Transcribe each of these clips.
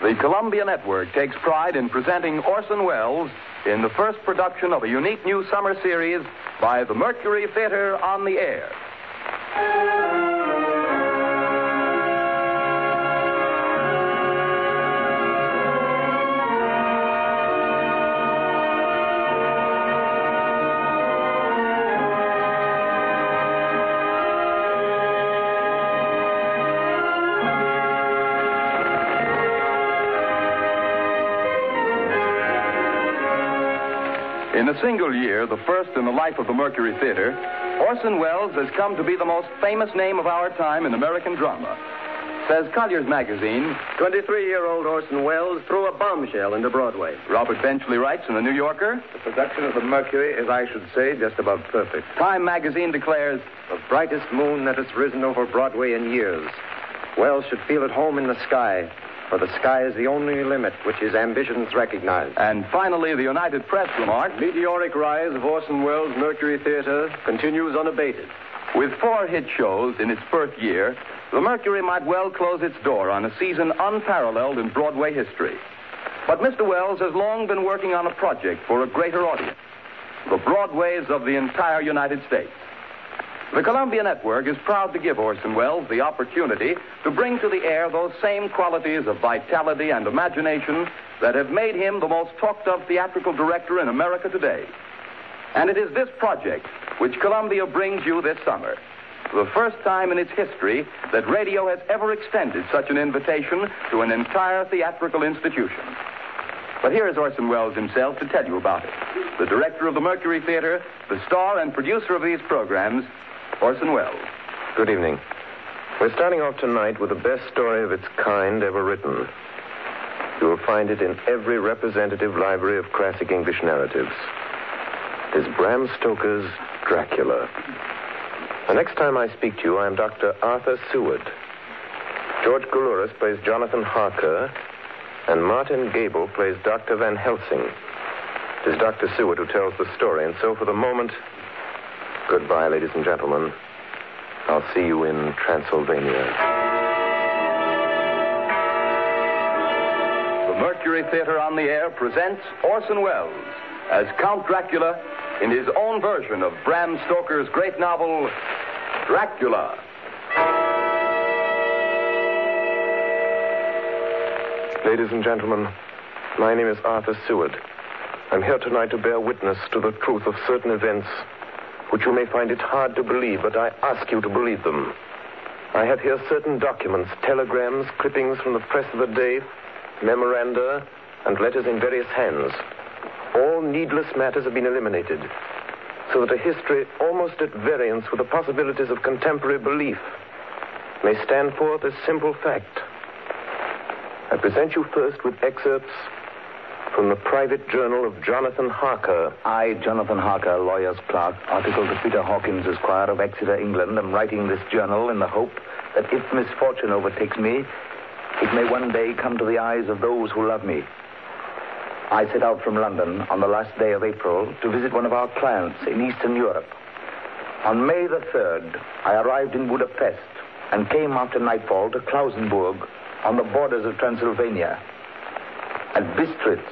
The Columbia Network takes pride in presenting Orson Welles in the first production of a unique new summer series by the Mercury Theater on the Air. In a single year, the first in the life of the Mercury Theater, Orson Welles has come to be the most famous name of our time in American drama. Says Collier's Magazine, 23-year-old Orson Welles threw a bombshell into Broadway. Robert Benchley writes in the New Yorker, the production of the Mercury is, I should say, just about perfect. Time Magazine declares, the brightest moon that has risen over Broadway in years. Welles should feel at home in the sky, for the sky is the only limit which his ambitions recognize. And finally, the United Press remarked, meteoric rise of Orson Welles' Mercury Theater continues unabated. With 4 hit shows in its first year, the Mercury might well close its door on a season unparalleled in Broadway history. But Mr. Welles has long been working on a project for a greater audience, the Broadways of the entire United States. The Columbia Network is proud to give Orson Welles the opportunity to bring to the air those same qualities of vitality and imagination that have made him the most talked-of theatrical director in America today. And it is this project which Columbia brings you this summer. The first time in its history that radio has ever extended such an invitation to an entire theatrical institution. But here is Orson Welles himself to tell you about it. The director of the Mercury Theater, the star and producer of these programs, Orson Welles. Good evening. We're starting off tonight with the best story of its kind ever written. You will find it in every representative library of classic English narratives. It is Bram Stoker's Dracula. The next time I speak to you, I am Dr. Arthur Seward. George Goulouris plays Jonathan Harker, and Martin Gable plays Dr. Van Helsing. It is Dr. Seward who tells the story, and so for the moment, goodbye, ladies and gentlemen. I'll see you in Transylvania. The Mercury Theater on the Air presents Orson Welles as Count Dracula in his own version of Bram Stoker's great novel, Dracula. Ladies and gentlemen, my name is Arthur Seward. I'm here tonight to bear witness to the truth of certain events which you may find it hard to believe, but I ask you to believe them. I have here certain documents, telegrams, clippings from the press of the day, memoranda, and letters in various hands. All needless matters have been eliminated, so that a history almost at variance with the possibilities of contemporary belief may stand forth as simple fact. I present you first with excerpts from the private journal of Jonathan Harker. I, Jonathan Harker, lawyer's clerk, article to Peter Hawkins, Esquire of Exeter, England, am writing this journal in the hope that if misfortune overtakes me, it may one day come to the eyes of those who love me. I set out from London on the last day of April to visit one of our clients in Eastern Europe. On May the 3rd, I arrived in Budapest and came after nightfall to Klausenburg on the borders of Transylvania. At Bistritz,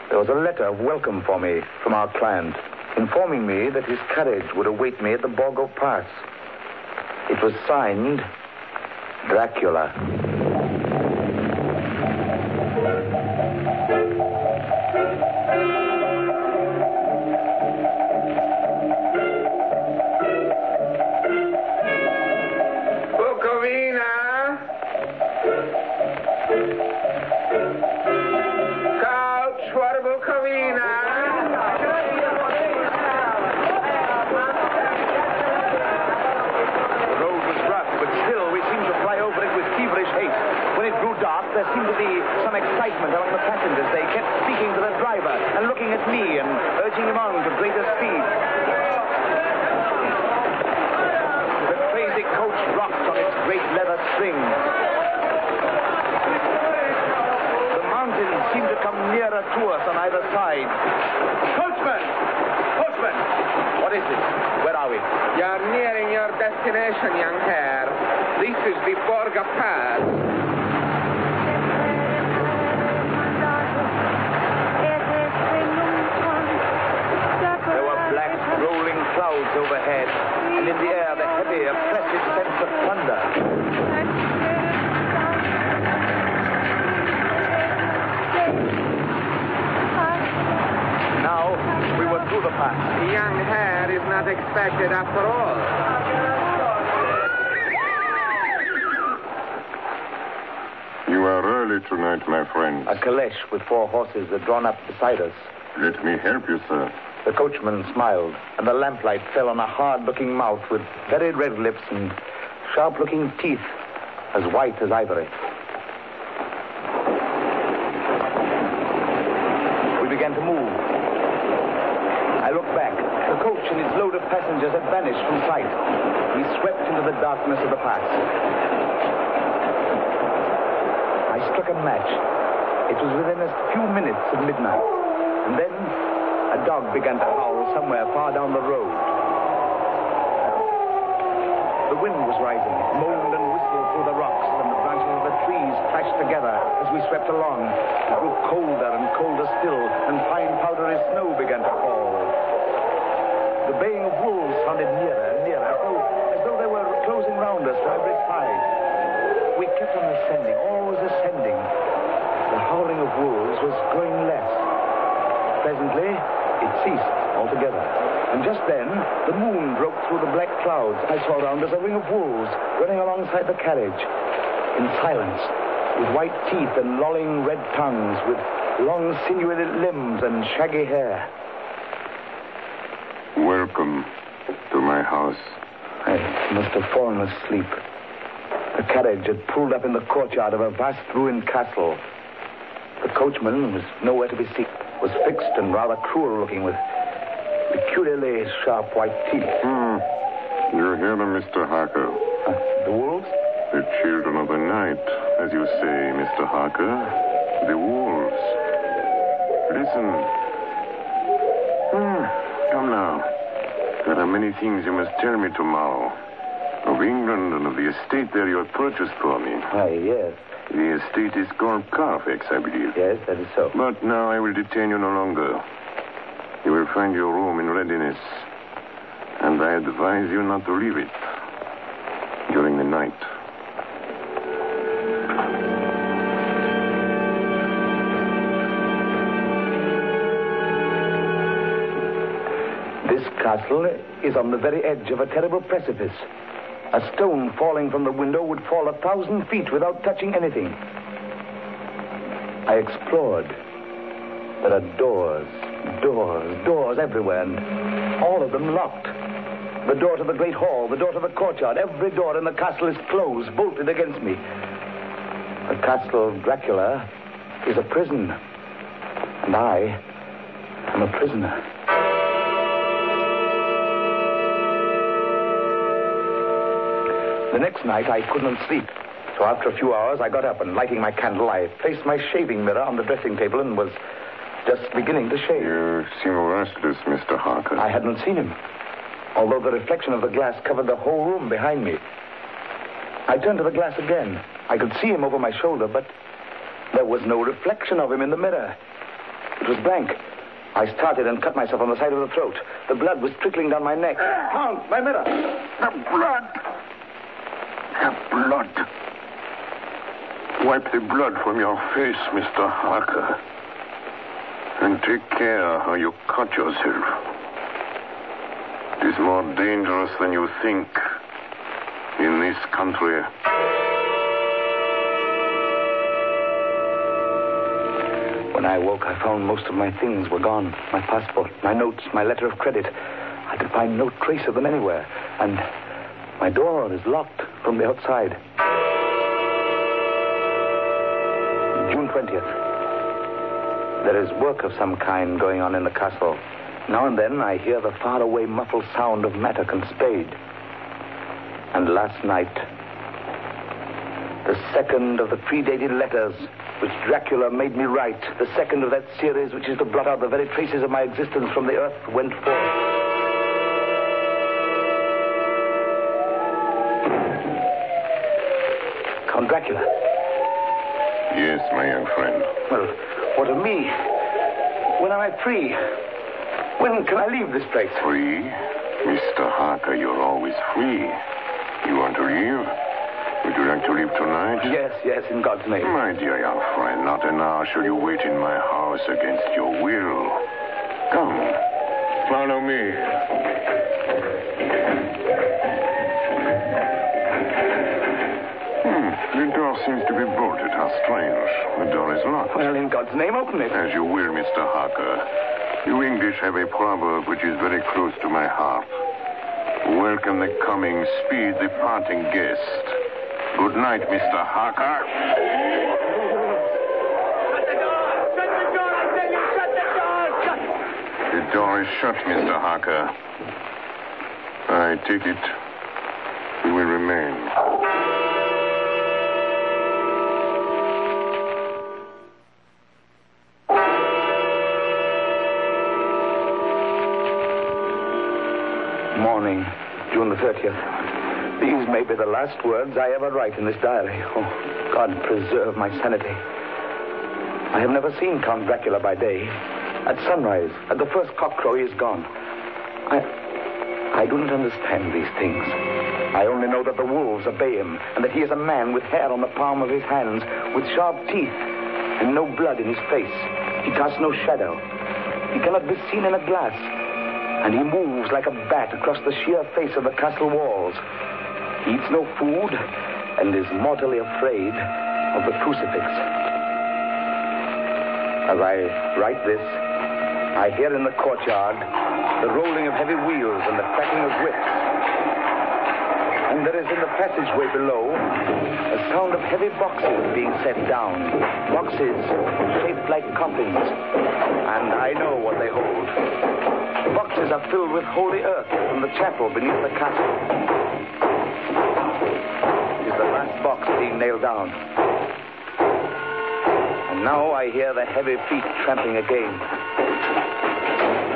there was a letter of welcome for me from our client, informing me that his carriage would await me at the Borgo Pass. It was signed, Dracula. There seemed to be some excitement among the passengers. They kept speaking to the driver and looking at me and urging him on to greater speed. The crazy coach rocked on its great leather strings. The mountains seemed to come nearer to us on either side. Coachman! Coachman! What is it? Where are we? You're nearing your destination, young hare. This is the Borgo Pass. is not expected after all. You are early tonight, my friend. A caleche with 4 horses are drawn up beside us. Let me help you, sir. The coachman smiled, and the lamplight fell on a hard-looking mouth with very red lips and sharp-looking teeth as white as ivory. We began to move. I looked back. The coach and its load of passengers had vanished from sight. We swept into the darkness of the pass. I struck a match. It was within a few minutes of midnight. And then a dog began to howl somewhere far down the road. The wind was rising. It moaned and whistled through the rocks, and the branches of the trees clashed together as we swept along. It grew colder and colder still, and fine powdery snow began to fall. The baying of wolves sounded nearer and nearer, as though they were closing round us from every side. We kept on ascending, always ascending. The howling of wolves was growing less. Presently, it ceased altogether. And just then, the moon broke through the black clouds. I saw around us a ring of wolves running alongside the carriage. In silence, with white teeth and lolling red tongues, with long sinewy limbs and shaggy hair. Welcome to my house. I must have fallen asleep. The carriage had pulled up in the courtyard of a vast ruined castle. The coachman was nowhere to be seen. Was fixed and rather cruel-looking, with peculiarly sharp white teeth. You're here, Mr. Harker. The wolves? The children of the night, as you say, Mr. Harker. The wolves. Listen. Come now. There are many things you must tell me tomorrow. Of England and of the estate there you have purchased for me. Yes. The estate is called Carfax, I believe. Yes, that is so. But now I will detain you no longer. You will find your room in readiness. And I advise you not to leave it during the night. This castle is on the very edge of a terrible precipice. A stone falling from the window would fall 1,000 feet without touching anything. I explored. There are doors everywhere, and all of them locked. The door to the great hall, the door to the courtyard, every door in the castle is closed, bolted against me. The castle of Dracula is a prison, and I am a prisoner. The next night, I couldn't sleep. So after a few hours, I got up and, lighting my candle, I placed my shaving mirror on the dressing table and was just beginning to shave. You seem restless, Mr. Harker. I hadn't seen him, although the reflection of the glass covered the whole room behind me. I turned to the glass again. I could see him over my shoulder, but there was no reflection of him in the mirror. It was blank. I started and cut myself on the side of the throat. The blood was trickling down my neck. Count, my mirror! The blood! The blood! Wipe the blood from your face, Mr. Harker. And take care how you cut yourself. It is more dangerous than you think in this country. When I woke, I found most of my things were gone. My passport, my notes, my letter of credit. I could find no trace of them anywhere. And my door is locked from the outside. June 20th. There is work of some kind going on in the castle. Now and then I hear the faraway muffled sound of mattock and spade. And last night, the second of the predated letters which Dracula made me write, the second of that series which is to blot out the very traces of my existence from the earth, went forth. Count Dracula. Yes, my young friend. Well, what of me? When am I free? When can I leave this place? Free? Mr. Harker, you're always free. You want to leave? Would you like to leave tonight? Yes, in God's name. My dear young friend, not an hour shall you wait in my house against your will. Come, follow me. seems to be bolted. How strange. The door is locked. Well, in God's name, open it. As you will, Mr. Harker. You English have a proverb which is very close to my heart. Welcome the coming, speed the parting guest. Good night, Mr. Harker. Shut the door! Shut the door! I tell you, shut the door! Shut! The door is shut, Mr. Harker. I take it you will remain. Morning, June the 30th. These may be the last words I ever write in this diary. Oh, God preserve my sanity. I have never seen Count Dracula by day. At sunrise, at the first cockcrow, he is gone. I do not understand these things. I only know that the wolves obey him, and that he is a man with hair on the palm of his hands, with sharp teeth, and no blood in his face. He casts no shadow. He cannot be seen in a glass. And he moves like a bat across the sheer face of the castle walls. He eats no food and is mortally afraid of the crucifix. As I write this, I hear in the courtyard the rolling of heavy wheels and the cracking of whips. And there is in the passageway below a sound of heavy boxes being set down. Boxes shaped like coffins. And I know what they hold. The boxes are filled with holy earth from the chapel beneath the castle. It is the last box being nailed down. And now I hear the heavy feet tramping again.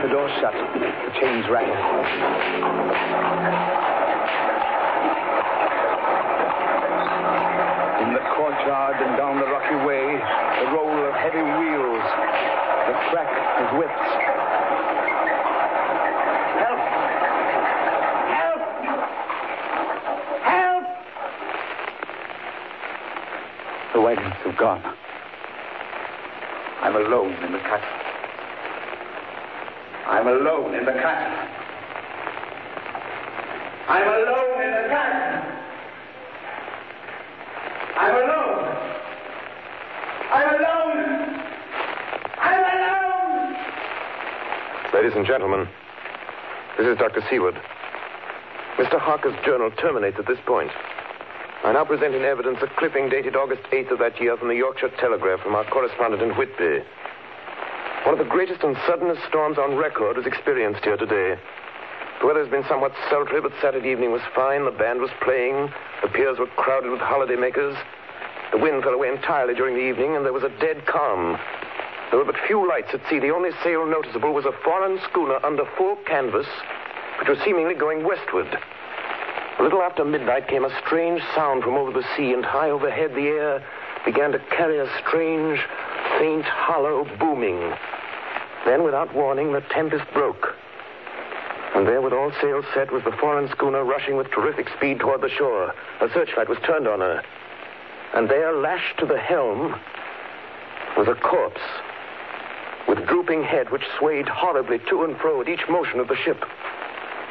The door shut. The chains rattle. In the courtyard and down the rocky way, the roll of heavy wheels, the crack of whips. Help! Help! Help! The wagons have gone. I'm alone in the castle. I'm alone in the castle. I'm alone in the castle. I'm alone. I'm alone. I'm alone. Ladies and gentlemen, this is Dr. Seward. Mr. Harker's journal terminates at this point. I now present in evidence a clipping dated August 8th of that year from the Yorkshire Telegraph from our correspondent in Whitby. One of the greatest and suddenest storms on record was experienced here today. The weather has been somewhat sultry, but Saturday evening was fine. The band was playing. The piers were crowded with holidaymakers. The wind fell away entirely during the evening, and there was a dead calm. There were but few lights at sea. The only sail noticeable was a foreign schooner under full canvas, which was seemingly going westward. A little after midnight came a strange sound from over the sea, and high overhead the air began to carry a strange, faint, hollow booming. Then, without warning, the tempest broke. And there, with all sails set, was the foreign schooner rushing with terrific speed toward the shore. A searchlight was turned on her. And there, lashed to the helm, was a corpse with drooping head which swayed horribly to and fro at each motion of the ship.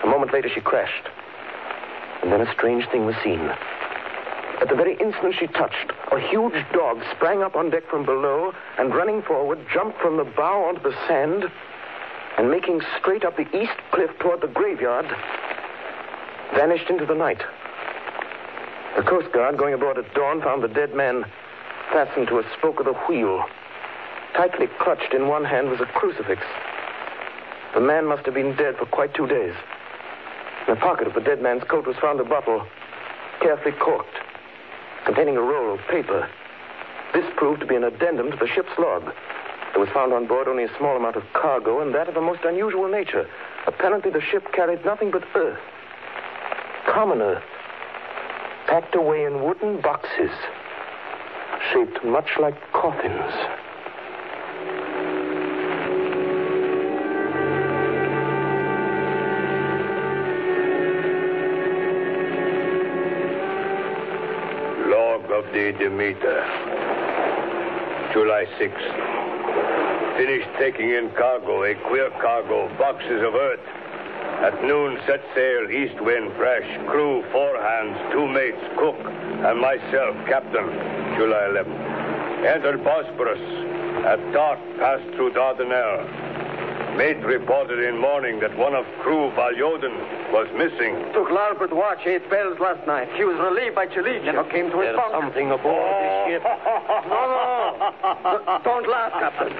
A moment later, she crashed. And then a strange thing was seen. At the very instant she touched, a huge dog sprang up on deck from below and, running forward, jumped from the bow onto the sand and, making straight up the east cliff toward the graveyard, vanished into the night. The Coast Guard, going aboard at dawn, found the dead man fastened to a spoke of the wheel. Tightly clutched in one hand was a crucifix. The man must have been dead for quite 2 days. In the pocket of the dead man's coat was found a bottle, carefully corked, containing a roll of paper. This proved to be an addendum to the ship's log. There was found on board only a small amount of cargo, and that of a most unusual nature. Apparently the ship carried nothing but earth. Common earth, packed away in wooden boxes, shaped much like coffins. Of the Demeter, July 6th. Finished taking in cargo, a queer cargo, boxes of earth. At noon, set sail, east wind fresh. Crew, 4 hands, 2 mates, cook, and myself, captain. July 11th. Entered Bosporus. At dark, passed through Dardanelles. Mate reported in morning that one of crew, Valjoden, was missing. Took larboard watch 8 bells last night. He was relieved by Chalik. Never came to his bunk. Something aboard this ship. No. Don't laugh, Captain.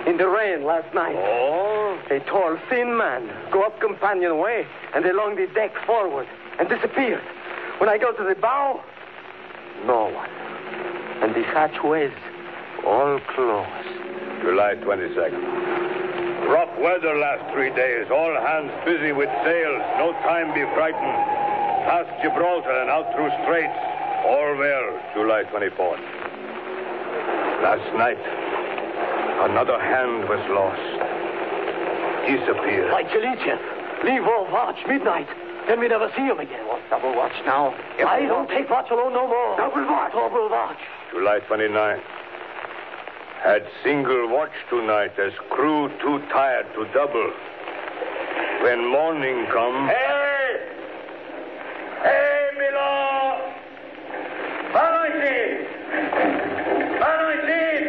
In the rain last night. Oh? A tall, thin man go up companionway and along the deck forward and disappeared. When I go to the bow, no one. And the hatchways all closed. July 22nd. Rough weather last 3 days. All hands busy with sails. No time be frightened. Past Gibraltar and out through straits. All well. July 24th. Last night, another hand was lost. Disappeared. Like Chalicia. Leave off watch midnight. Then we never see him again. What, double watch now? I don't take watch alone no more. Double watch. Double watch. July 29th. Had single watch tonight as crew too tired to double. When morning come... Hey! Hey, Milo! Banoitin! Banoitin!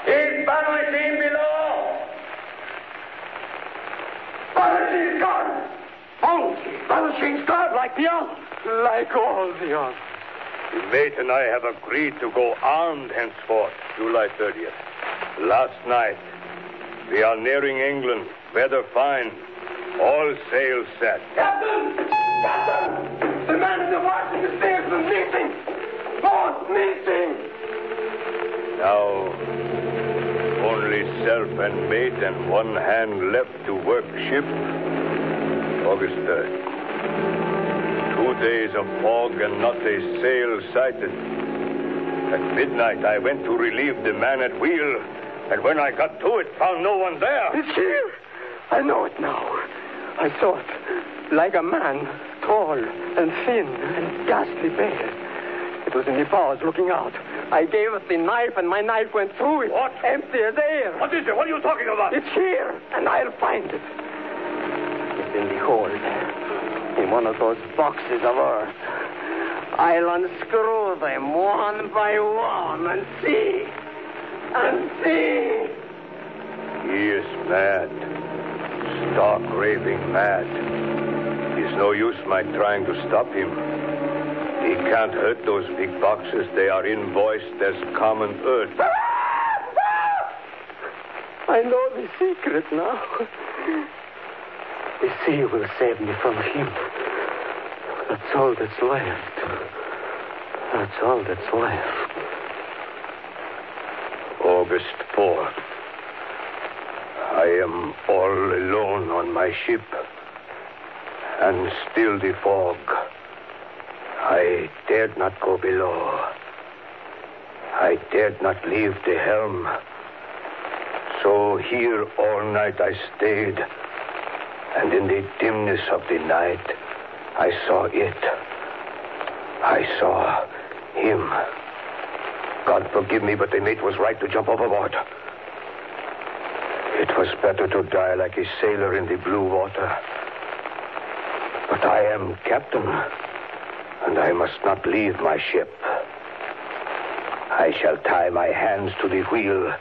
Is Banoitin below? Banoitin's gone! Banoitin's gone like the others. Like all the others. The mate and I have agreed to go armed henceforth, July 30th. Last night, we are nearing England. Weather fine. All sails set. Captain! Captain! The man in the watch in the stairs was missing! Both missing! Now, only self and mate and one hand left to work ship. August 3rd. 2 days of fog and not a sail sighted. At midnight, I went to relieve the man at wheel, and when I got to it, found no one there. It's here. I know it now. I saw it. Like a man, tall and thin and ghastly pale. It was in the bows looking out. I gave it the knife, and my knife went through it. What? Empty as air. What is it? What are you talking about? It's here, and I'll find it. It's in the hold. In one of those boxes of earth. I'll unscrew them one by one and see. And see. He is mad. Stark raving mad. It's no use my trying to stop him. He can't hurt those big boxes. They are invoiced as common earth. I know the secret now. The sea will save me from him. That's all that's left. That's all that's left. August 4th. I am all alone on my ship. And still the fog. I dared not go below. I dared not leave the helm. So here all night I stayed. And in the dimness of the night, I saw it. I saw him. God forgive me, but the mate was right to jump overboard. It was better to die like a sailor in the blue water. But I am captain, and I must not leave my ship. I shall tie my hands to the wheel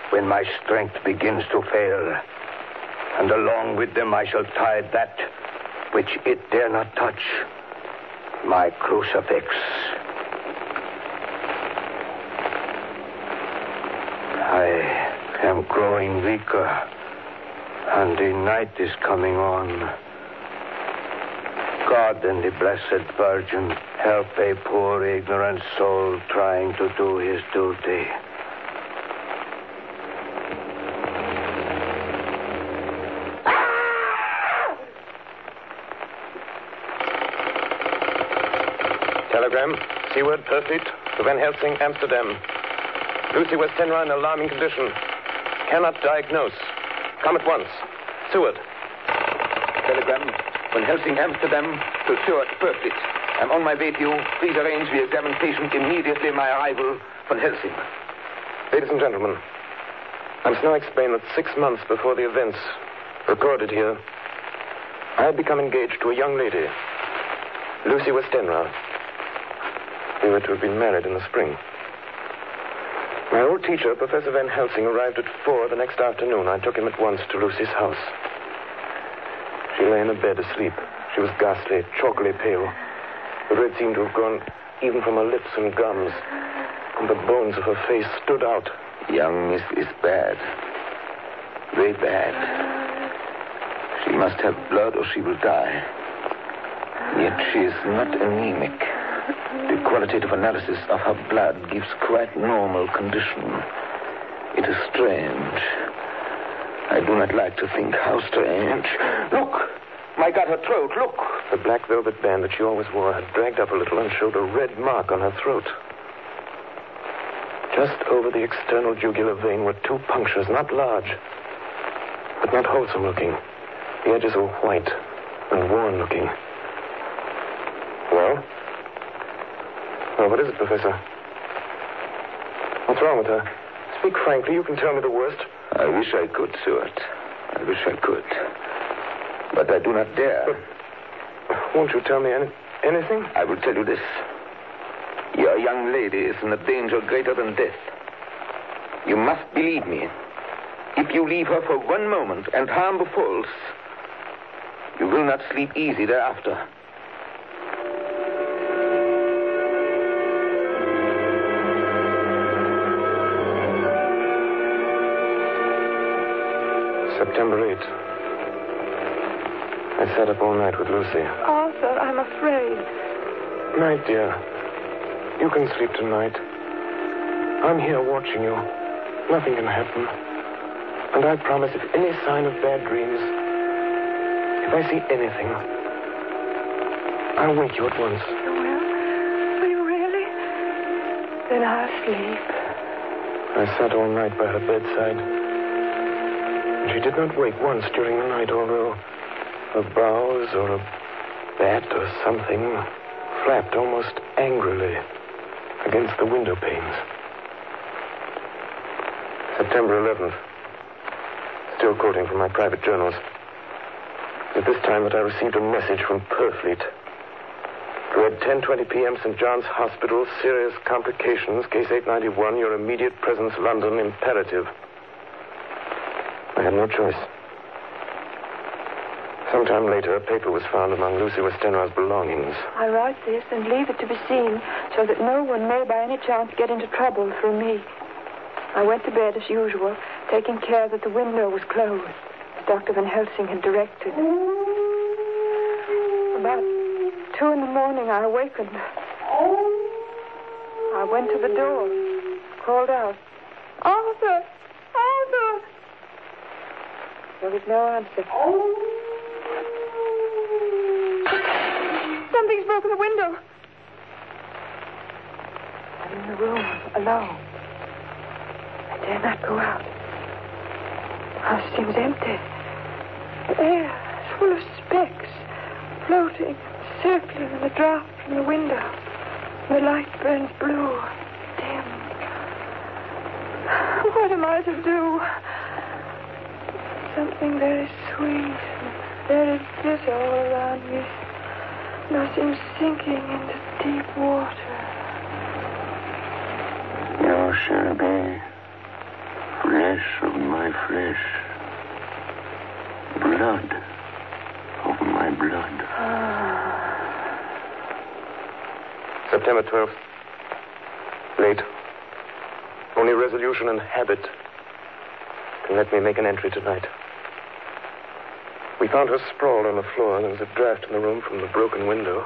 when my strength begins to fail. And along with them I shall tie that which it dare not touch, my crucifix. I am growing weaker, and the night is coming on. God and the Blessed Virgin help a poor ignorant soul trying to do his duty. Telegram, Seaward, Perfleet, to Van Helsing, Amsterdam. Lucy Westenra in alarming condition. Cannot diagnose. Come at once. Seward. Telegram, Van Helsing, Amsterdam, to Stuart, Perfleet. I'm on my way to you. Please arrange the examination immediately my arrival, Van Helsing. Ladies and gentlemen, I must now explain that 6 months before the events recorded here, I had become engaged to a young lady, Lucy Westenra. We were to have been married in the spring. My old teacher, Professor Van Helsing, arrived at 4 the next afternoon. I took him at once to Lucy's house. She lay in a bed asleep. She was ghastly, chalkily pale. The red seemed to have gone even from her lips and gums, and the bones of her face stood out. Young Miss is bad. Very bad. She must have blood or she will die. Yet she is not anemic. The qualitative analysis of her blood gives quite normal condition. It is strange. I do not like to think how strange. Look! My God, her throat, look! The black velvet band that she always wore had dragged up a little and showed a red mark on her throat. Just over the external jugular vein were 2 punctures, not large, but not wholesome looking. The edges were white and worn looking. Well? Well, what is it, Professor? What's wrong with her? Speak frankly. You can tell me the worst. I wish I could, Stuart. I wish I could. But I do not dare. But won't you tell me anything? I will tell you this. Your young lady is in a danger greater than death. You must believe me. If you leave her for one moment and harm befalls, you will not sleep easy thereafter. September 8th. I sat up all night with Lucy. Arthur, I'm afraid. Night, dear. You can sleep tonight. I'm here watching you. Nothing can happen. And I promise if any sign of bad dreams, if I see anything, I'll wake you at once. Will you really? Then I'll sleep. I sat all night by her bedside. And she did not wake once during the night, although a boughs or a bat or something flapped almost angrily against the window panes. September 11th. Still quoting from my private journals. At this time that I received a message from Purfleet. Read 10:20 p.m. St. John's Hospital, serious complications, case 891, your immediate presence, London, imperative. I had no choice. Sometime later, a paper was found among Lucy Westenra's belongings. I write this and leave it to be seen so that no one may by any chance get into trouble through me. I went to bed as usual, taking care that the window was closed, as Dr. Van Helsing had directed. About 2 a.m, I awakened. I went to the door, called out, "Arthur! Arthur!" There was no answer. Something's broken the window. I'm in the room, alone. I dare not go out. The house seems empty. The air is full of specks, floating, circling in the draught from the window. The light burns blue, dim. What am I to do? Something very sweet and very bitter all around me. And I seem sinking into deep water. You shall be flesh of my flesh, blood of my blood. September 12th. Late. Only resolution and habit can let me make an entry tonight. We found her sprawled on the floor. There was a draft in the room from the broken window.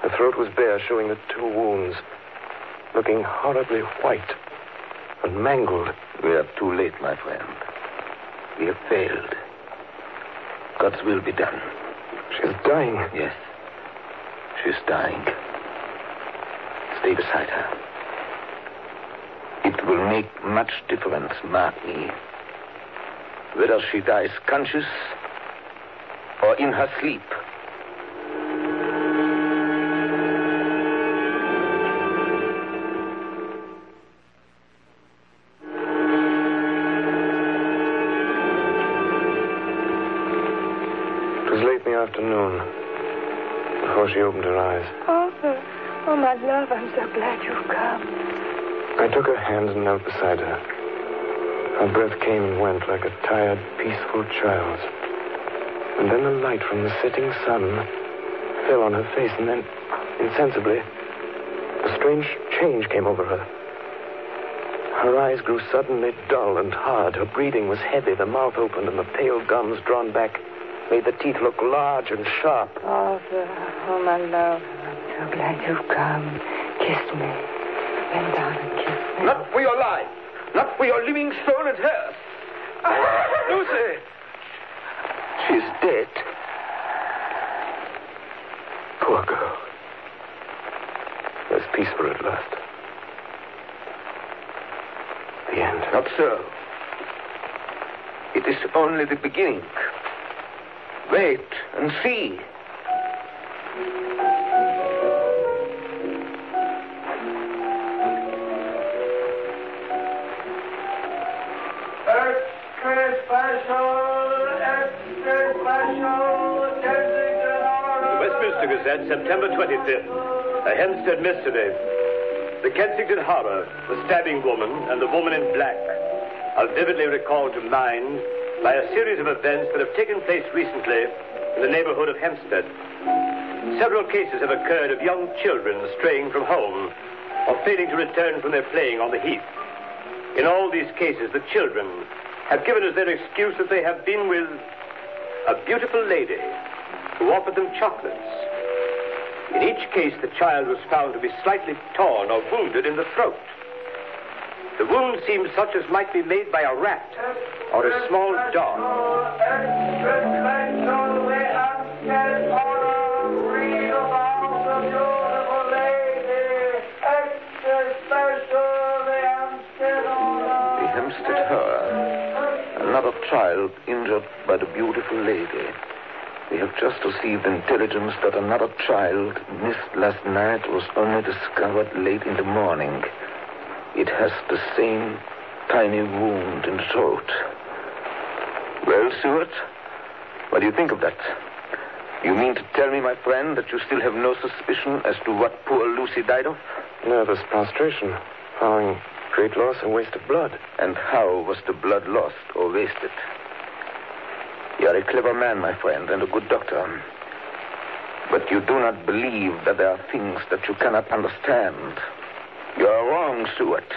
Her throat was bare, showing the 2 wounds, looking horribly white and mangled. We are too late, my friend. We have failed. God's will be done. She is dying. Yes. She is dying. Stay beside her. It will make much difference, mark me, whether she dies conscious or in her sleep. It was late in the afternoon before she opened her eyes. Arthur. Oh, my love, I'm so glad you've come. I took her hand and knelt beside her. Her breath came and went like a tired, peaceful child's. And then the light from the setting sun fell on her face, and then, insensibly, a strange change came over her. Her eyes grew suddenly dull and hard. Her breathing was heavy. The mouth opened, and the pale gums drawn back made the teeth look large and sharp. Arthur, oh, my love, I'm so glad you've come. Kiss me. Bend down and kiss me. Not for your life. Not for your living soul and hers. Lucy! She's dead. Poor girl. There's peace for her at last. The end. Not so. It is only the beginning. Wait and see. Gazette, September 25th. A Hempstead mystery. The Kensington Horror, the stabbing woman, and the woman in black are vividly recalled to mind by a series of events that have taken place recently in the neighborhood of Hempstead. Several cases have occurred of young children straying from home or failing to return from their playing on the heath. In all these cases, the children have given as their excuse that they have been with a beautiful lady who offered them chocolates. In each case, the child was found to be slightly torn or wounded in the throat. The wound seemed such as might be made by a rat or a small dog. The Hempstead Horror. Another child injured by the beautiful lady. We have just received intelligence that another child missed last night was only discovered late in the morning. It has the same tiny wound in the throat. Well, Stuart, what do you think of that? You mean to tell me, my friend, that you still have no suspicion as to what poor Lucy died of? Nervous prostration, following great loss and waste of blood. And how was the blood lost or wasted? You are a clever man, my friend, and a good doctor. But you do not believe that there are things that you cannot understand. You are wrong, Stuart.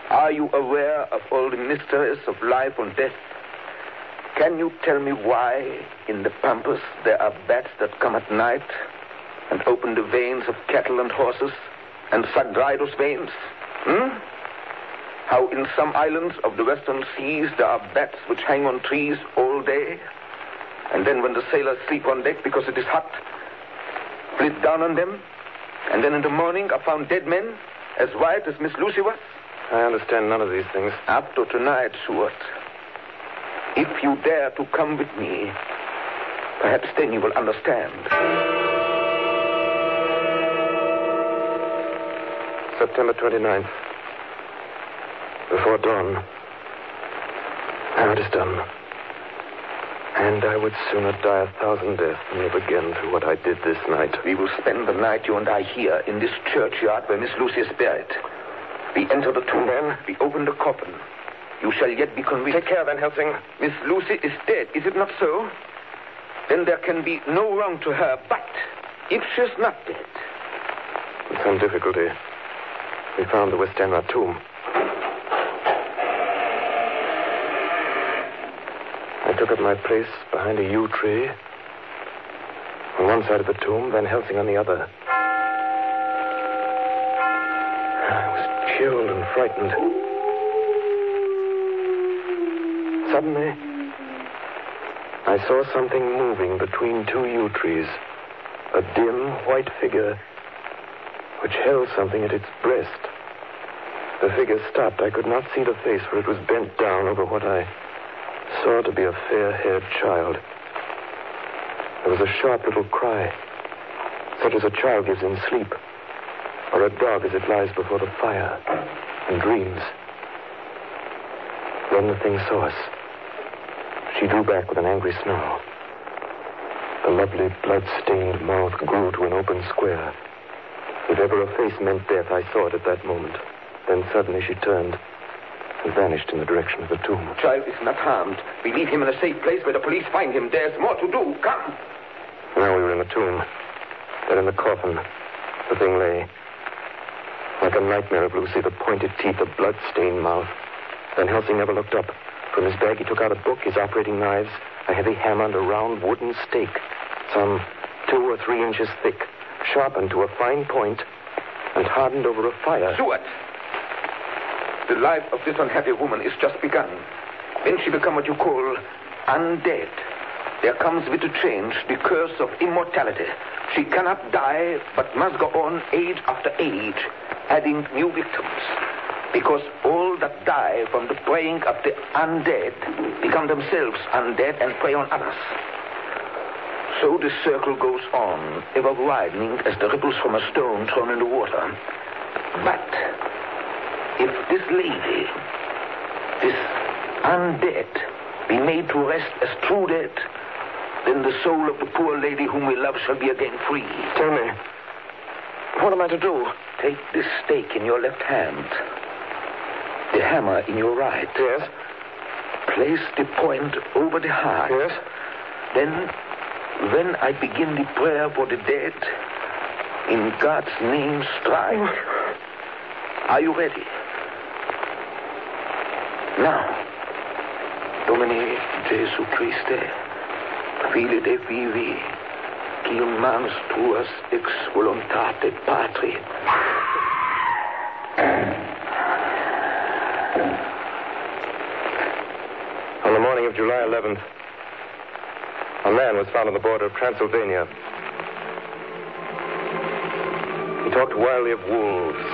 Are you aware of all the mysteries of life and death? Can you tell me why in the pampas there are bats that come at night and open the veins of cattle and horses and suck dry those veins? How in some islands of the western seas there are bats which hang on trees all day, and then when the sailors sleep on deck because it is hot, flit down on them, and then in the morning are found dead men, as white as Miss Lucy was? I understand none of these things. After tonight, Stuart, if you dare to come with me, perhaps then you will understand. September 29th. Before dawn. Now it is done. And I would sooner die 1,000 deaths than live again through what I did this night. We will spend the night, you and I, here in this churchyard where Miss Lucy is buried. We enter the tomb, then we open the coffin. You shall yet be convinced. Take care, Van Helsing. Miss Lucy is dead, is it not so? Then there can be no wrong to her. But if she's not dead... With some difficulty, we found the Westenra tomb. I took up my place behind a yew tree. On one side of the tomb, Van Helsing on the other. I was chilled and frightened. Suddenly, I saw something moving between two yew trees. A dim, white figure which held something at its breast. The figure stopped. I could not see the face, for it was bent down over what I saw to be a fair-haired child. There was a sharp little cry, such as a child gives in sleep, or a dog as it lies before the fire and dreams. Then the thing saw us. She drew back with an angry snarl. The lovely blood-stained mouth grew to an open square. If ever a face meant death, I saw it at that moment. Then suddenly she turned and vanished in the direction of the tomb. Child is not harmed. We leave him in a safe place where the police find him. There's more to do. Come. Now we were in the tomb. Then in the coffin. The thing lay like a nightmare of Lucy, the pointed teeth, the blood-stained mouth. Van Helsing never looked up. From his bag, he took out a book, his operating knives, a heavy hammer, and a round wooden stake, some 2 or 3 inches thick, sharpened to a fine point, and hardened over a fire. Stuart! The life of this unhappy woman is just begun. When she become what you call undead, there comes with the change the curse of immortality. She cannot die, but must go on age after age, adding new victims. Because all that die from the preying of the undead become themselves undead and prey on others. So the circle goes on, ever widening as the ripples from a stone thrown in the water. But if this lady, this undead, be made to rest as true dead, then the soul of the poor lady whom we love shall be again free. Tell me, what am I to do? Take this stake in your left hand, the hammer in your right. Yes. Place the point over the heart. Yes. Then, when I begin the prayer for the dead, in God's name strike. Are you ready? Now, Domine Jesu Christe, Fili de vivi, qui manus tuas ex voluntate Patri. On the morning of July 11th, a man was found on the border of Transylvania. He talked wildly of wolves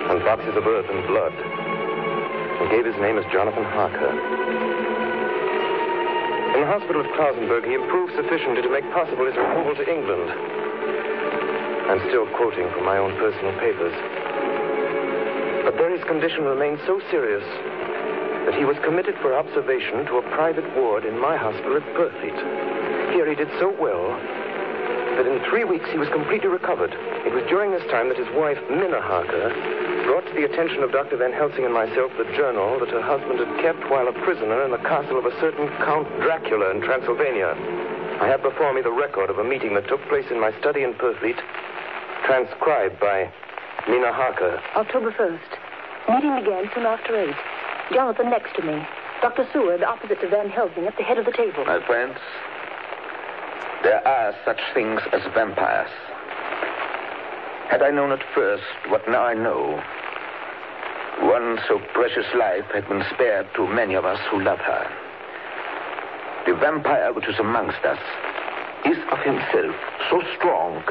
and boxes of earth and blood, and gave his name as Jonathan Harker. In the hospital at Klausenberg, he improved sufficiently to make possible his removal to England. I'm still quoting from my own personal papers. But there his condition remained so serious that he was committed for observation to a private ward in my hospital at Purfleet. Here he did so well that in 3 weeks he was completely recovered. It was during this time that his wife, Minna Harker, brought to the attention of Dr. Van Helsing and myself the journal that her husband had kept while a prisoner in the castle of a certain Count Dracula in Transylvania. I have before me the record of a meeting that took place in my study in Purfleet, transcribed by Minna Harker. October 1st. Meeting began soon after 8. Jonathan next to me. Dr. Seward opposite to Van Helsing at the head of the table. My friends, there are such things as vampires. Had I known at first what now I know, one so precious life had been spared to many of us who love her. The vampire which is amongst us is of himself so strong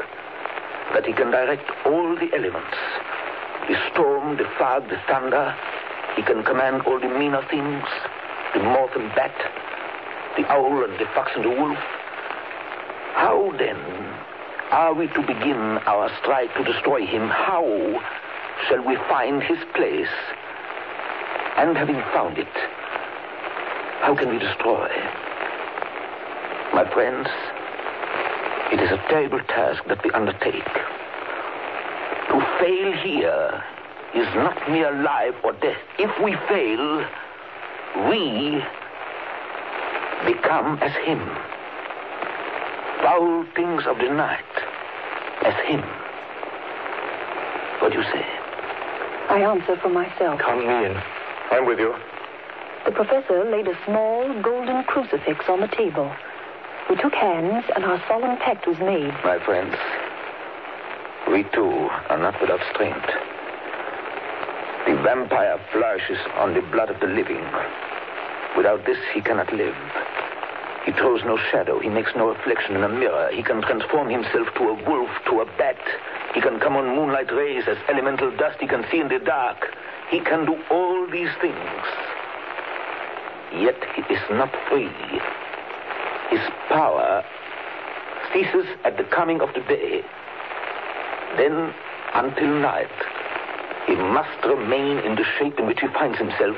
that he can direct all the elements. The storm, the fog, the thunder. He can command all the meaner things, the moth and bat, the owl and the fox and the wolf. How, then, are we to begin our strike to destroy him? How shall we find his place? And having found it, how can we destroy? My friends, it is a terrible task that we undertake. To fail here is not mere life or death. If we fail, we become as him. Foul things of the night as him. What do you say? I answer for myself. Count me in. I'm with you. The professor laid a small golden crucifix on the table. We took hands, and our solemn pact was made. My friends, we too are not without strength. The vampire flourishes on the blood of the living. Without this, he cannot live. He throws no shadow. He makes no reflection in a mirror. He can transform himself to a wolf, to a bat. He can come on moonlight rays as elemental dust. He can see in the dark. He can do all these things. Yet he is not free. His power ceases at the coming of the day. Then, until night, he must remain in the shape in which he finds himself,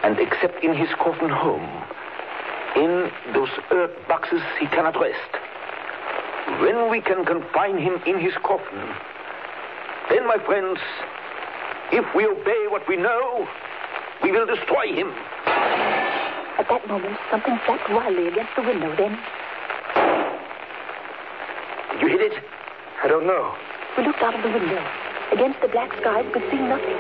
and except in his coffin home, in those earth boxes, he cannot rest. When we can confine him in his coffin, Then, my friends, if we obey what we know, we will destroy him. At that moment, something flapped wildly against the window. Then Did you hit it? I don't know. we looked out of the window. Against the black sky, we could see nothing.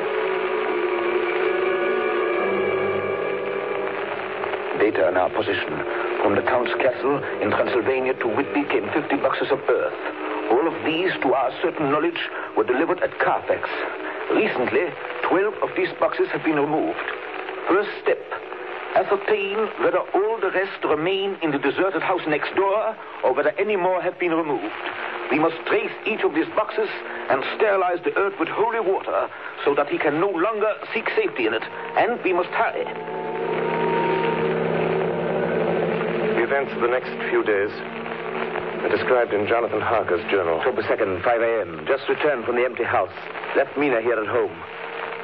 Data in our position. From the Count's castle in Transylvania to Whitby came 50 boxes of earth. All of these, to our certain knowledge, were delivered at Carfax. Recently, 12 of these boxes have been removed. First step, ascertain whether all the rest remain in the deserted house next door or whether any more have been removed. We must trace each of these boxes and sterilize the earth with holy water so that he can no longer seek safety in it. And we must hurry. The events of the next few days are described in Jonathan Harker's journal. October 2nd, 5 a.m. Just returned from the empty house. Left Mina here at home.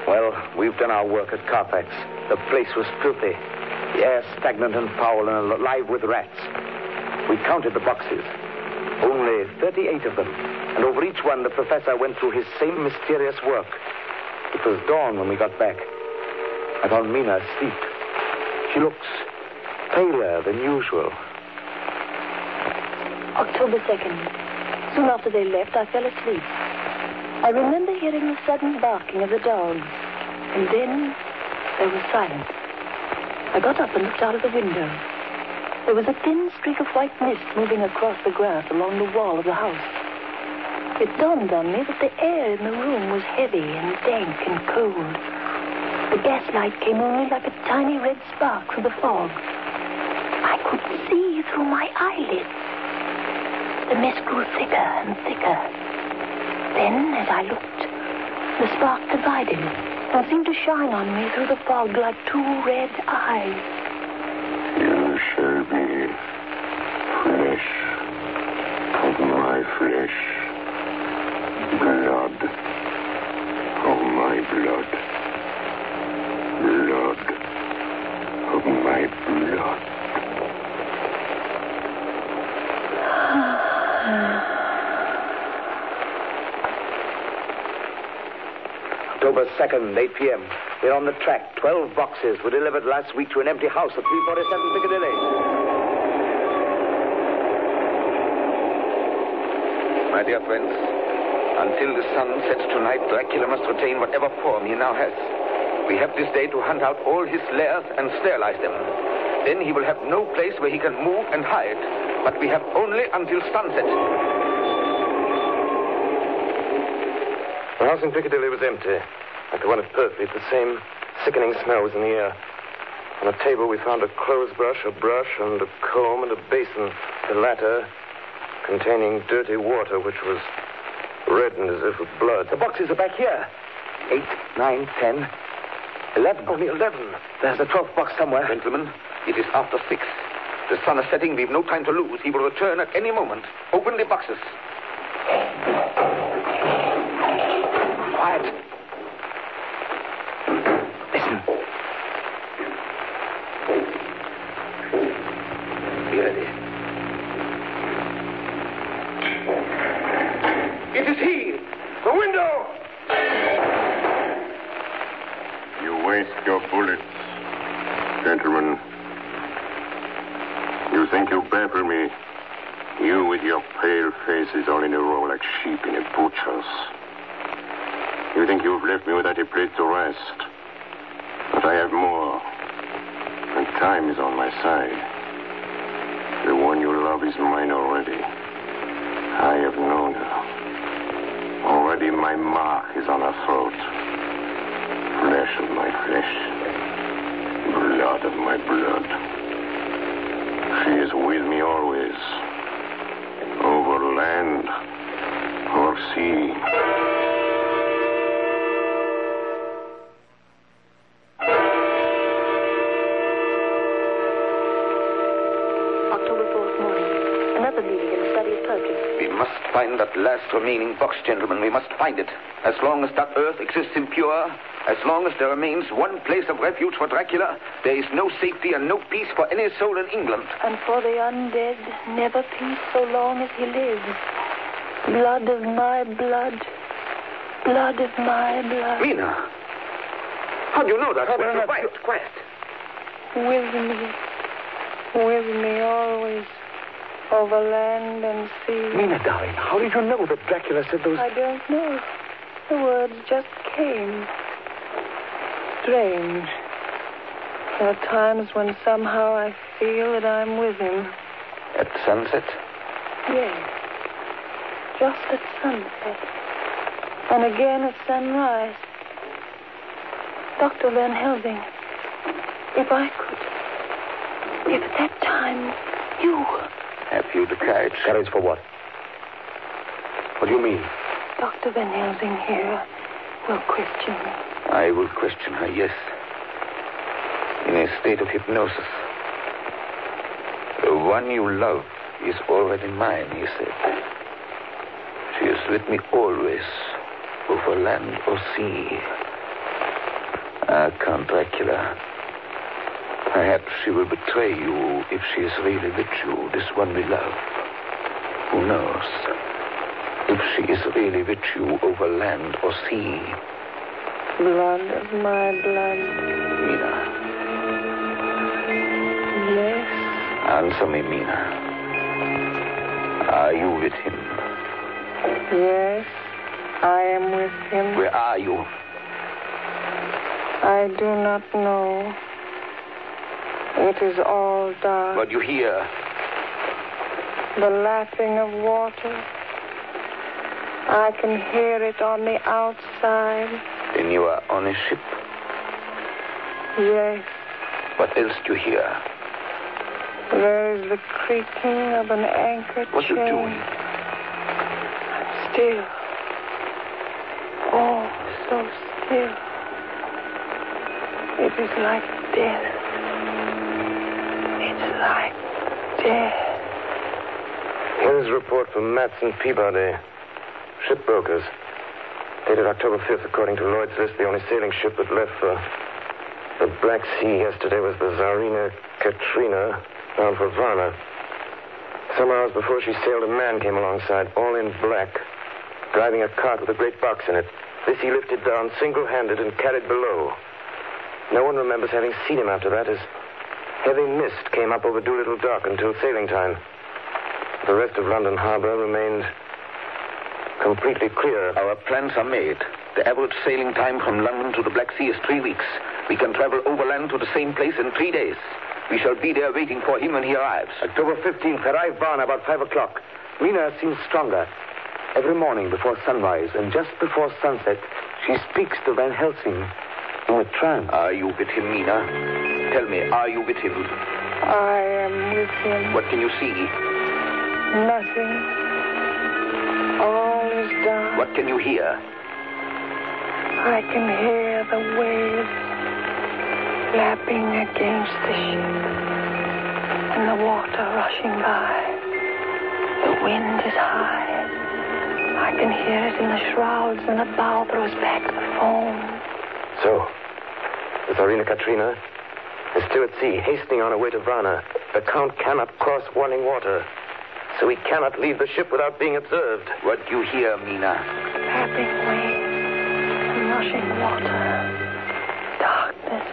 Well, we've done our work at Carfax. The place was filthy. The air stagnant and foul and alive with rats. We counted the boxes. Only 38 of them. And over each one, the professor went through his same mysterious work. It was dawn when we got back. I found Mina asleep. She looks paler than usual. October 2nd. Soon after they left, I fell asleep. I remember hearing the sudden barking of the dogs. And then there was silence. I got up and looked out of the window. There was a thin streak of white mist moving across the grass along the wall of the house. It dawned on me that the air in the room was heavy and dank and cold. The gaslight came only like a tiny red spark through the fog. I could see through my eyelids. The mist grew thicker and thicker. Then, as I looked, the spark divided and seemed to shine on me through the fog like two red eyes. You shall be flesh of my flesh, blood of my blood, blood of my blood. October 2nd, 8 p.m. We're on the track. 12 boxes were delivered last week to an empty house at 347 Piccadilly. My dear friends, until the sun sets tonight, Dracula must retain whatever form he now has. We have this day to hunt out all his lairs and sterilize them. Then he will have no place where he can move and hide. But we have only until sunset. The house in Piccadilly was empty. Like the one at Purfleet, the same sickening smell was in the air. On a table, we found a clothes brush, a brush, and a comb, and a basin. The latter containing dirty water, which was reddened as if with blood. The boxes are back here. 8, 9, 10, 11. Only 11. There's a 12th box somewhere. Gentlemen, it is after 6. The sun is setting. We've no time to lose. He will return at any moment. Open the boxes. Quiet. Listen. Be ready. It is he! The window! You waste your bullets, gentlemen. You think you baffle me? You with your pale faces all in a row like sheep in a butcher's. You think you've left me without a place to rest. But I have more. And time is on my side. The one you love is mine already. I have known her. Already my mark is on her throat. Flesh of my flesh. Blood of my blood. She is with me always. Over land. Or sea. Find that last remaining box, gentlemen. We must find it. As long as that earth exists impure, as long as there remains one place of refuge for Dracula, there is no safety and no peace for any soul in England. And for the undead, never peace so long as he lives. Blood of my blood, blood of my blood. Mina! How do you know that? Quiet. With me always, over land and sea. Mina, darling, how did you know that Dracula said those... I don't know. The words just came. Strange. There are times when somehow I feel that I'm with him. At sunset? Yes. Just at sunset. And again at sunrise. Dr. Van Helsing, if I could... If at that time you... Have you the courage? Courage for what? What do you mean? Dr. Van Helsing here will question me. I will question her, yes. In a state of hypnosis. The one you love is already mine, he said. She is with me always, over land or sea. Count Dracula. Perhaps she will betray you if she is really with you, this one we love. Who knows? If she is really with you over land or sea. Blood of my blood. Mina. Yes? Answer me, Mina. Are you with him? Yes, I am with him. Where are you? I do not know. It is all dark. What do you hear? The lapping of water. I can hear it on the outside. Then you are on a ship. Yes. What else do you hear? There is the creaking of an anchor chain. What are you doing? Still. Oh, so still. It is like death. It's like death. Here's a report from Matz and Peabody, shipbrokers. Dated October 5th, according to Lloyd's list, the only sailing ship that left for the Black Sea yesterday was the Tsarina Katrina, bound for Varna. Some hours before she sailed, a man came alongside, all in black, driving a cart with a great box in it. This he lifted down single-handed and carried below. No one remembers having seen him after that, as heavy mist came up over Doolittle Dock until sailing time. The rest of London Harbor remained completely clear. Our plans are made. The average sailing time from London to the Black Sea is 3 weeks. We can travel overland to the same place in 3 days. We shall be there waiting for him when he arrives. October 15th, arrive Varna about 5 o'clock. Mina seems stronger. Every morning before sunrise and just before sunset, she speaks to Van Helsing in a trance. Are you with him, Mina? Tell me, are you with him? I am with him. What can you see? Nothing. All is dark. What can you hear? I can hear the waves lapping against the ship and the water rushing by. The wind is high. I can hear it in the shrouds when the bow throws back the foam. So, the Tsarina Katrina is still at sea, hastening on her way to Varna. The Count cannot cross running water, so he cannot leave the ship without being observed. What do you hear, Mina? Lapping waves and rushing water. Darkness.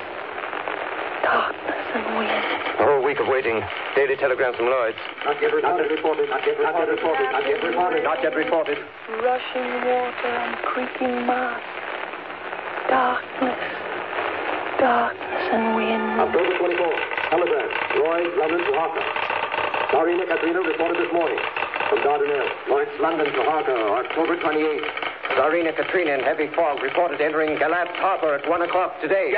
Darkness and wind. A whole week of waiting. Daily telegrams from Lloyd's. Not yet reported. Rushing water and creaking masts. Darkness. Darkness and wind. October 24th. Telegram. Lloyd, London to Harker. Tsarina Katrina reported this morning from Dardanelles. Lloyd's, London to Harker, October 28th. Tsarina Katrina in heavy fog reported entering Galatz Harbor at 1 o'clock today.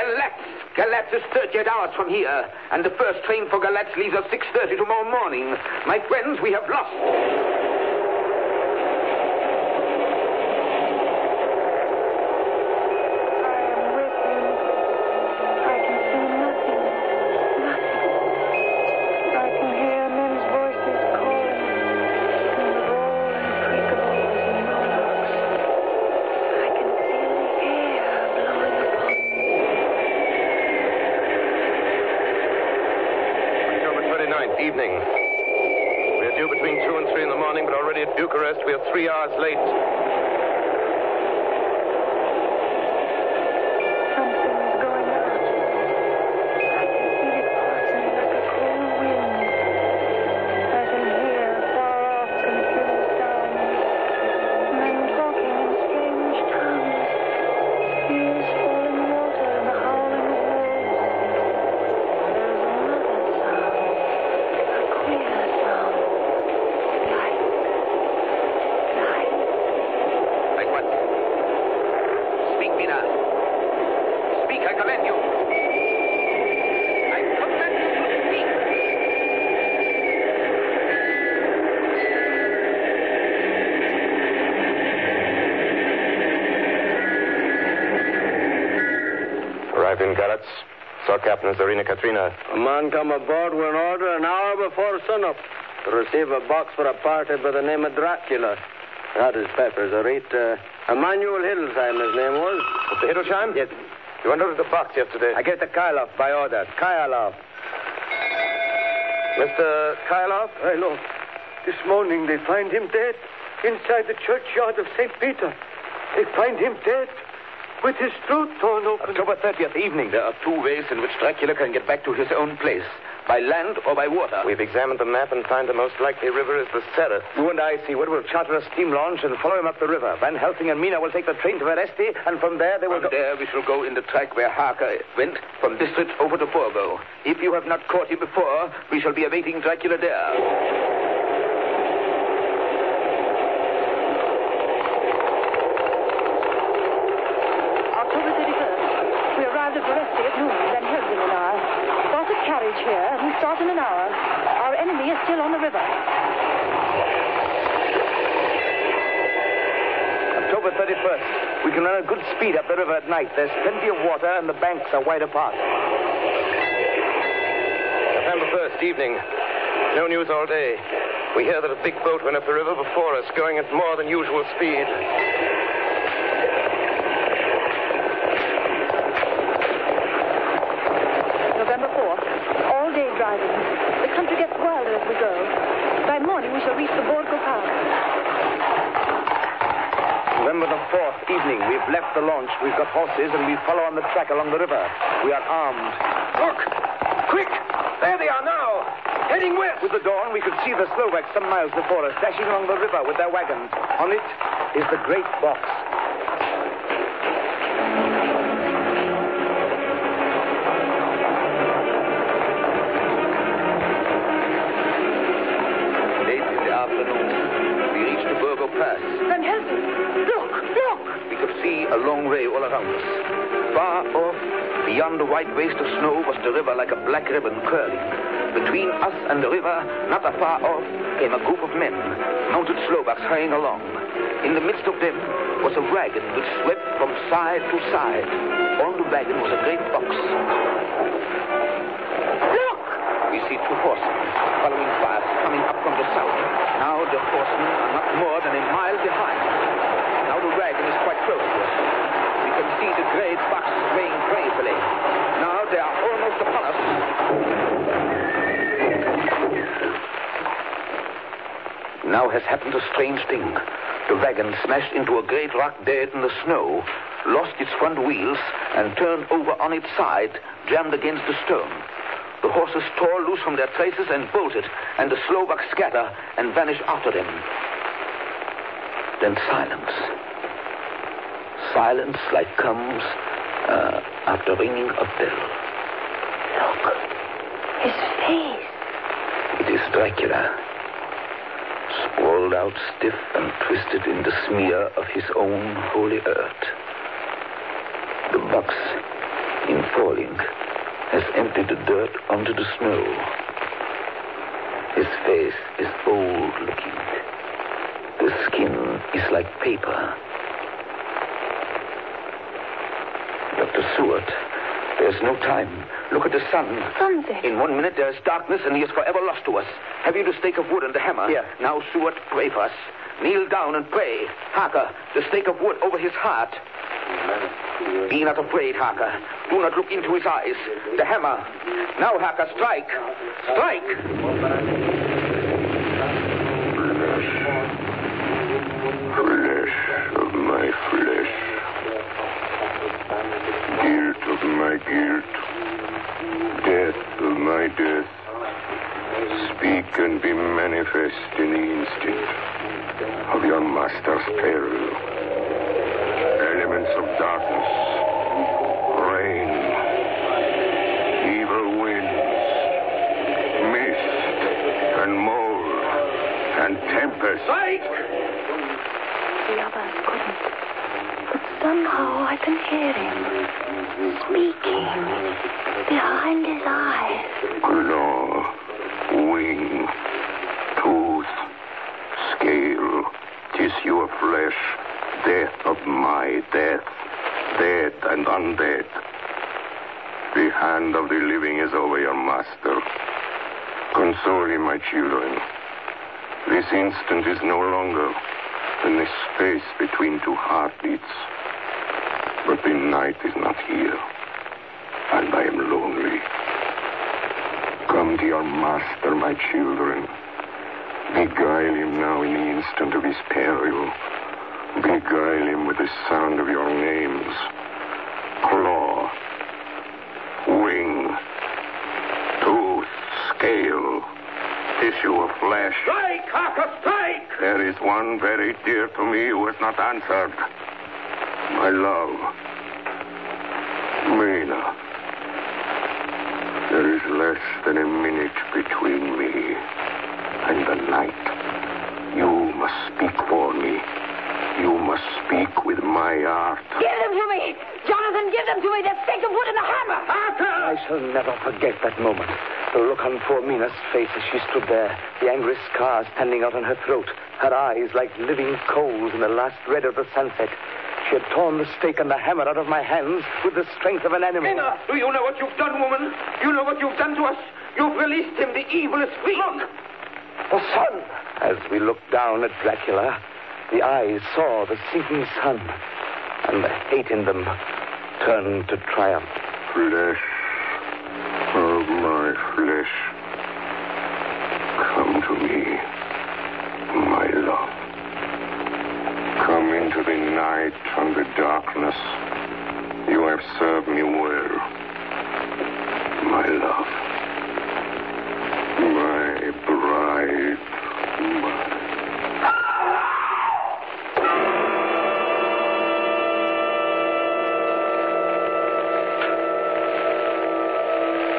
Galatz is 38 hours from here, and the first train for Galatz leaves at 6:30 tomorrow morning. My friends, we have lost. Evening. We are due between 2 and 3 in the morning, but already at Bucharest we are 3 hours late. in Galatz. Saw Captain Zarina Katrina. A man come aboard with an order an hour before sunup to receive a box for a party by the name of Dracula. Not his peppers, I read. Emmanuel Hiddlesheim, his name was. Mr. Hiddlesheim? Yes. You unloaded the box yesterday. I get the Kylov by order. Kylov. Mr. Kylov? I know. This morning they find him dead inside the churchyard of St. Peter. They find him dead with his throat torn open. October 30th evening. There are two ways in which Dracula can get back to his own place. By land or by water. We've examined the map and find the most likely river is the Sereth. You and I, Seward, will charter a steam launch and follow him up the river. Van Helsing and Mina will take the train to Veresti, and from there they will From there we shall go in the track where Harker went, from District over to Borgo. If you have not caught him before, we shall be awaiting Dracula there. Here, and we start in an hour. Our enemy is still on the river. October 31st. We can run a good speed up the river at night. There's plenty of water, and the banks are wide apart. November 1st, evening. No news all day. We hear that a big boat went up the river before us, going at more than usual speed. November 4th. All-day driving. The country gets wilder as we go. By morning, we shall reach the Borgo Pass. November the 4th, evening. We've left the launch. We've got horses, and we follow on the track along the river. We are armed. Look! Quick! There they are now! Heading west! With the dawn, we could see the Slovaks some miles before us, dashing along the river with their wagons. On it is the great box. Late in the afternoon, we reached the Borgo Pass. Van Helsing! Look! Look! We could see a long way all around us. Far off, beyond the white waste of snow, was the river like a black ribbon curling. Between us and the river, not afar off, came a group of men, mounted Slovaks hurrying along. In the midst of them was a wagon which swept from side to side. On the wagon was a great box. Look! We see two horsemen following fast, coming up from the south. Now the horsemen are not more than a mile behind. Now the wagon is quite close to us. We can see the great box swaying gracefully. Now they are almost upon us. Now has happened a strange thing. The wagon smashed into a great rock bed in the snow, lost its front wheels, and turned over on its side, jammed against a stone. The horses tore loose from their traces and bolted, and the Slovaks scatter and vanish after them. Then silence. Silence like comes after ringing a bell. Look! His face! It is Dracula. Sprawled out stiff and twisted in the smear of his own holy earth. The box, in falling, has emptied the dirt onto the snow. His face is old-looking. The skin is like paper. Dr. Seward, there's no time. Look at the sun. Sunset. In 1 minute there is darkness and he is forever lost to us. Have you the stake of wood and the hammer? Here. Now, Seward, pray for us. Kneel down and pray. Harker, the stake of wood over his heart. Be not afraid, Harker. Do not look into his eyes. The hammer. Now, Harker, strike. Strike! Flesh of my flesh. Guilt of my guilt. Death of my death. Speak and be manifest in the instant of your master's peril. Elements of darkness, rain, evil winds, mist, and mold, and tempest. The others couldn't. But somehow I can hear him speaking behind his eyes. Claw, wing, tooth, scale, tissue of flesh, death of my death, dead and undead. The hand of the living is over your master. Console him, my children. This instant is no longer than the space between two heartbeats. But the night is not here, and I am lonely. Come to your master, my children. Beguile him now in the instant of his peril. Beguile him with the sound of your names. Claw, wing, tooth, scale, tissue of flesh. Strike, Harker, strike! There is one very dear to me who has not answered. My love, Mina. There is less than a minute between me and the night. You must speak for me. You must speak with my heart. Give them to me! Jonathan, give them to me! That stake of wood and the hammer! Arthur! I shall never forget that moment. The look on poor Mina's face as she stood there, the angry scar standing out on her throat, her eyes like living coals in the last red of the sunset. She had torn the stake and the hammer out of my hands with the strength of an animal. Mina, do you know what you've done, woman? You know what you've done to us? You've released him, the evilest fiend. Look! The sun! As we looked down at Dracula, the eyes saw the sinking sun, and the hate in them turned to triumph. Flesh of my flesh. Come to me, my love. Come into the night and the darkness. You have served me well, my love. My bride,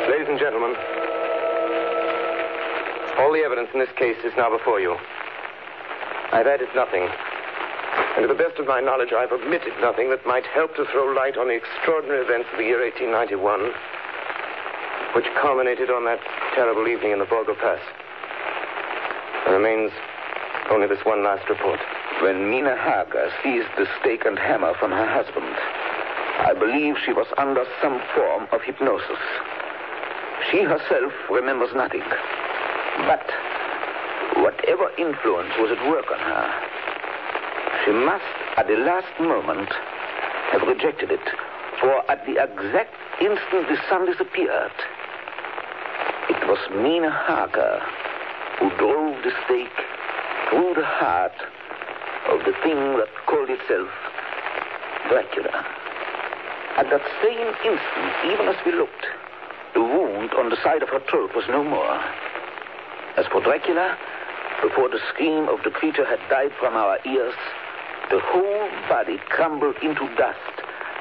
Ladies and gentlemen, all the evidence in this case is now before you. I've added nothing. And to the best of my knowledge, I've omitted nothing that might help to throw light on the extraordinary events of the year 1891, which culminated on that terrible evening in the Borgo Pass. There remains only this one last report. When Mina Harker seized the stake and hammer from her husband, I believe she was under some form of hypnosis. She herself remembers nothing. But whatever influence was at work on her, she must, at the last moment, have rejected it. For at the exact instant the sun disappeared, it was Mina Harker who drove the stake through the heart of the thing that called itself Dracula. At that same instant, even as we looked, the wound on the side of her throat was no more. As for Dracula, before the scream of the creature had died from our ears, the whole body crumbled into dust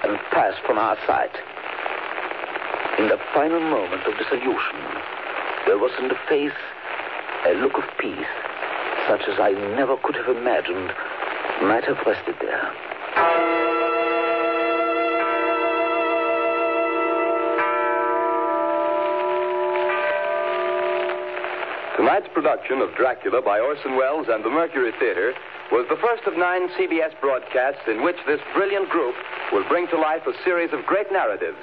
and passed from our sight. In the final moment of dissolution, there was in the face a look of peace, such as I never could have imagined might have rested there. Tonight's production of Dracula by Orson Welles and the Mercury Theater was the first of 9 CBS broadcasts in which this brilliant group will bring to life a series of great narratives.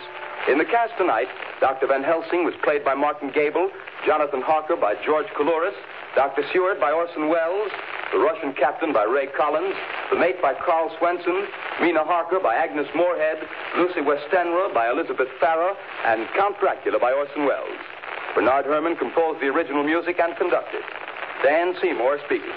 In the cast tonight, Dr. Van Helsing was played by Martin Gable, Jonathan Harker by George Coulouris, Dr. Seward by Orson Welles, the Russian Captain by Ray Collins, the Mate by Carl Swenson, Mina Harker by Agnes Moorehead, Lucy Westenra by Elizabeth Farrer, and Count Dracula by Orson Welles. Bernard Herrmann composed the original music and conducted. Dan Seymour speaking.